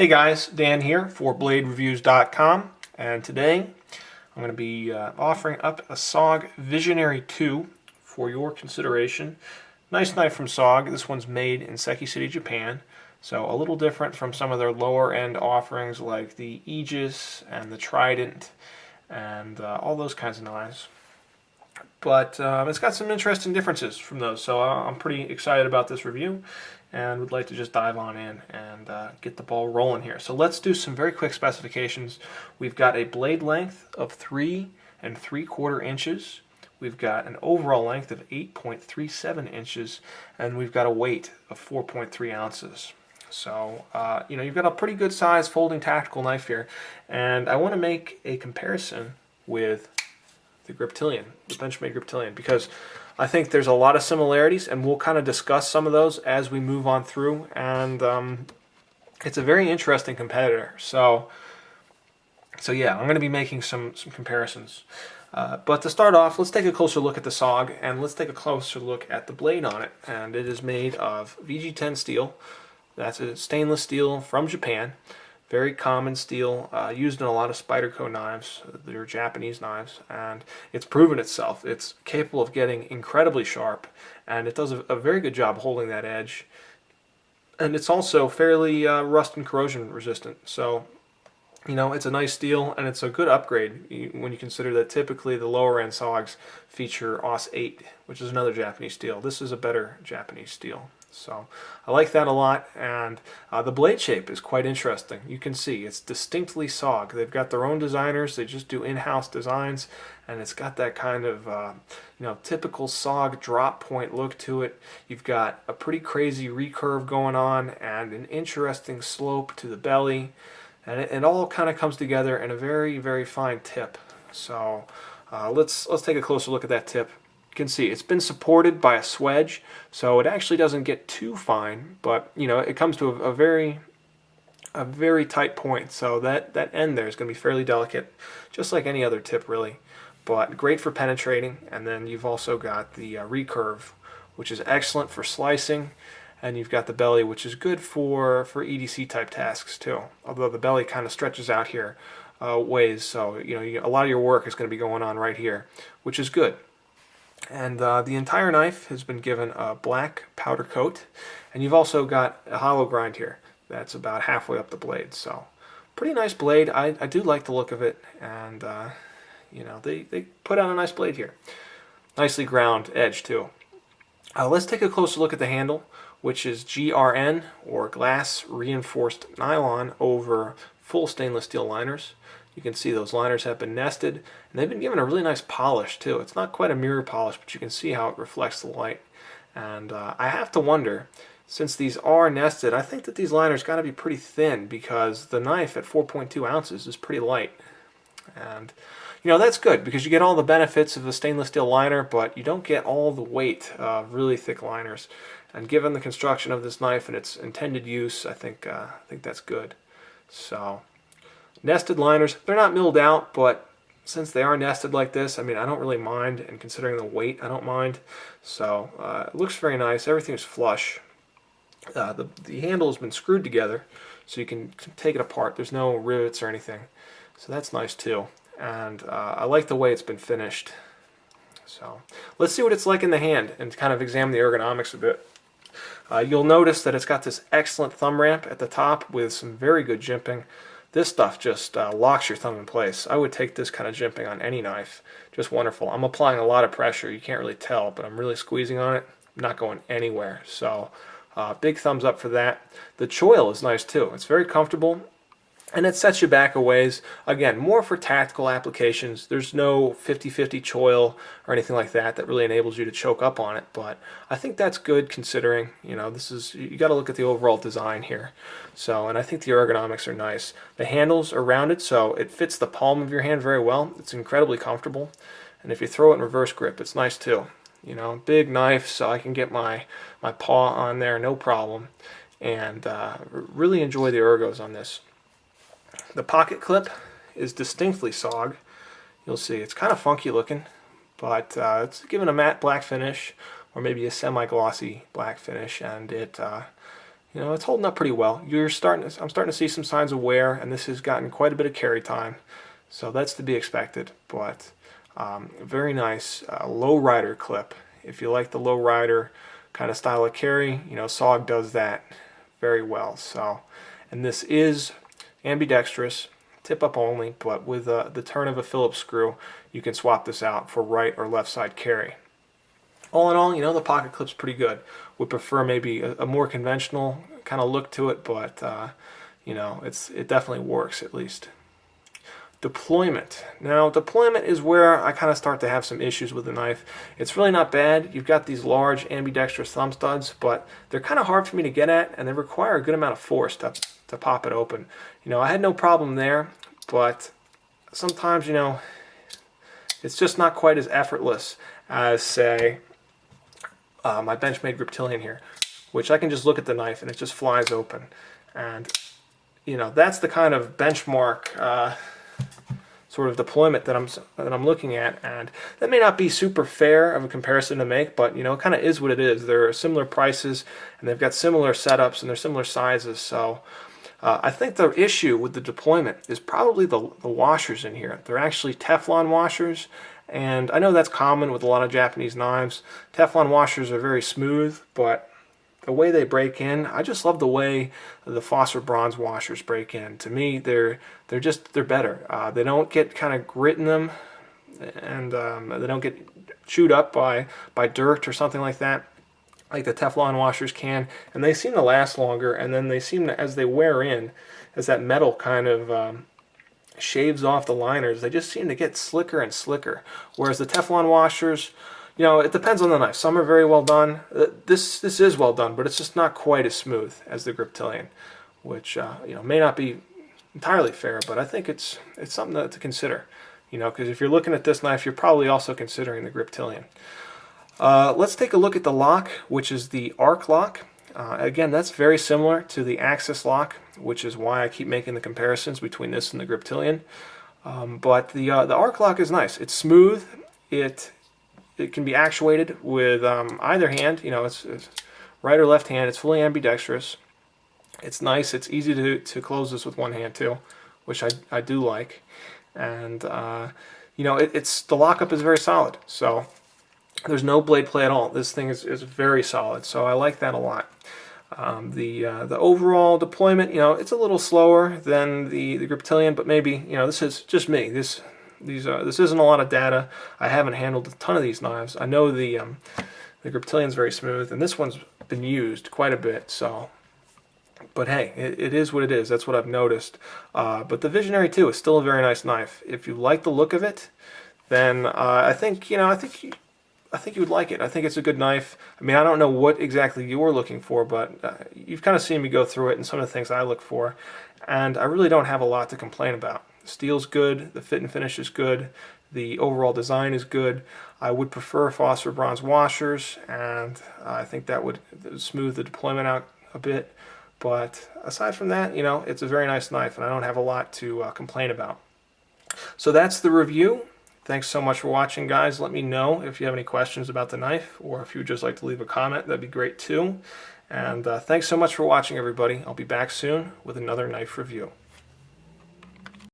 Hey guys, Dan here for BladeReviews.com, and today I'm going to be offering up a SOG Visionary II for your consideration. Nice knife from SOG. This one's made in Seki City, Japan, so a little different from some of their lower end offerings like the Aegis and the Trident and all those kinds of knives. But it's got some interesting differences from those, so I'm pretty excited about this review and would like to just dive on in and get the ball rolling here. So let's do some very quick specifications. We've got a blade length of 3 3/4 inches. We've got an overall length of 8.37 inches, and we've got a weight of 4.3 ounces. So, you've got a pretty good size folding tactical knife here, and I want to make a comparison with the Griptilian, the Benchmade Griptilian, because I think there's a lot of similarities, and we'll kind of discuss some of those as we move on through, and it's a very interesting competitor. So yeah, I'm going to be making some comparisons. But to start off, let's take a closer look at the SOG, and let's take a closer look at the blade on it. And it is made of VG10 steel. That's a stainless steel from Japan. Very common steel, used in a lot of Spyderco knives. They're Japanese knives, and it's proven itself. It's capable of getting incredibly sharp, and it does a very good job holding that edge. And it's also fairly rust and corrosion resistant. So, it's a nice steel, and it's a good upgrade when you consider that typically the lower end SOGs feature AUS 8, which is another Japanese steel. This is a better Japanese steel. So I like that a lot, and the blade shape is quite interesting. You can see it's distinctly SOG. They've got their own designers. They just do in-house designs, and it's got that kind of typical SOG drop point look to it. You've got a pretty crazy recurve going on and an interesting slope to the belly, and it all kind of comes together in a very, very fine tip. So let's take a closer look at that tip. You can see it's been supported by a swedge, so it actually doesn't get too fine, but it comes to a very tight point. So that end there is going to be fairly delicate, just like any other tip really, but great for penetrating. And then you've also got the recurve, which is excellent for slicing, and you've got the belly, which is good for EDC type tasks too. Although the belly kind of stretches out here ways, so a lot of your work is going to be going on right here, which is good. And the entire knife has been given a black powder coat, and you've also got a hollow grind here that's about halfway up the blade. So pretty nice blade. I do like the look of it, and they put out a nice blade here. Nicely ground edge too. Let's take a closer look at the handle, which is GRN, or glass reinforced nylon, over full stainless steel liners. You can see those liners have been nested, and they've been given a really nice polish too. It's not quite a mirror polish, but you can see how it reflects the light. And I have to wonder, since these are nested, I think that these liners got to be pretty thin, because the knife at 4.2 ounces is pretty light. And that's good, because you get all the benefits of the stainless steel liner, but you don't get all the weight of really thick liners. And given the construction of this knife and its intended use, I think that's good. So, nested liners, they're not milled out, but since they are nested like this, I don't really mind, and considering the weight, I don't mind. So it looks very nice. Everything's flush. The handle has been screwed together, so you can take it apart. There's no rivets or anything, so that's nice too. And I like the way it's been finished. So let's see what it's like in the hand and kind of examine the ergonomics a bit. You'll notice that it's got this excellent thumb ramp at the top with some very good jimping. This stuff just locks your thumb in place. I would take this kind of jimping on any knife. Just wonderful. I'm applying a lot of pressure. You can't really tell, but I'm really squeezing on it. I'm not going anywhere. So big thumbs up for that. The choil is nice too. It's very comfortable, and it sets you back a ways. Again, more for tactical applications. There's no 50-50 choil or anything like that really enables you to choke up on it, but I think that's good, considering you got to look at the overall design here. So, and I think the ergonomics are nice. The handles are rounded, so it fits the palm of your hand very well. It's incredibly comfortable, and if you throw it in reverse grip, it's nice too. Big knife, so I can get my paw on there no problem, and really enjoy the ergos on this. The pocket clip is distinctly SOG. You'll see it's kind of funky looking, but it's given a matte black finish, or maybe a semi-glossy black finish, and it you know, it's holding up pretty well. I'm starting to see some signs of wear, and this has gotten quite a bit of carry time, so that's to be expected. But very nice low rider clip. If you like the low rider kind of style of carry, you know, SOG does that very well. So, and this is ambidextrous, tip up only, but with the turn of a Phillips screw, you can swap this out for right or left side carry. All in all, you know, the pocket clip's pretty good. Would prefer maybe a more conventional kind of look to it, but you know, it definitely works at least. Deployment. Now, deployment is where I kind of start to have some issues with the knife. It's really not bad. You've got these large ambidextrous thumb studs, but they're kind of hard for me to get at, and they require a good amount of force to pop it open. You know, I had no problem there, but sometimes, you know, it's just not quite as effortless as, say, my Benchmade Griptilian here, which I can just look at the knife and it just flies open. And, you know, that's the kind of benchmark sort of deployment that I'm looking at, and that may not be super fair of a comparison to make, but you know, it kind of is what it is. They're similar prices, and they've got similar setups, and they're similar sizes. So I think the issue with the deployment is probably the washers in here. They're actually Teflon washers, and I know that's common with a lot of Japanese knives. Teflon washers are very smooth, but the way they break in, I just love the way the phosphor bronze washers break in. To me, they're better. They don't get kind of grit in them, and they don't get chewed up by dirt or something like that, like the Teflon washers can. And they seem to last longer. And then they seem to, as they wear in, as that metal kind of shaves off the liners, they just seem to get slicker and slicker. Whereas the Teflon washers, you know, it depends on the knife. Some are very well done. This is well done, but it's just not quite as smooth as the Griptilian, which you know, may not be entirely fair, but I think it's something to consider. You know, because if you're looking at this knife, you're probably also considering the Griptilian. Let's take a look at the lock, which is the arc lock. Again, that's very similar to the axis lock, which is why I keep making the comparisons between this and the Griptilian. But the arc lock is nice. It's smooth. It can be actuated with either hand. You know, it's right or left hand. It's fully ambidextrous. It's nice. It's easy to close this with one hand too, which I do like. And you know, the lockup is very solid. So there's no blade play at all. This thing is very solid. So I like that a lot. The overall deployment, you know, it's a little slower than the Griptilian, but maybe, you know, this is just me. This isn't a lot of data. I haven't handled a ton of these knives. I know the Griptilian's very smooth, and this one's been used quite a bit. So, but hey, it is what it is. That's what I've noticed. But the Visionary II is still a very nice knife. If you like the look of it, then I think you would like it. I think it's a good knife. I mean, I don't know what exactly you're looking for, but you've kind of seen me go through it and some of the things I look for, and I really don't have a lot to complain about. The steel's good, the fit and finish is good, the overall design is good. I would prefer phosphor bronze washers, and I think that would smooth the deployment out a bit. But aside from that, you know, it's a very nice knife, and I don't have a lot to complain about. So that's the review. Thanks so much for watching, guys. Let me know if you have any questions about the knife, or if you would just like to leave a comment. That'd be great too. And thanks so much for watching, everybody. I'll be back soon with another knife review.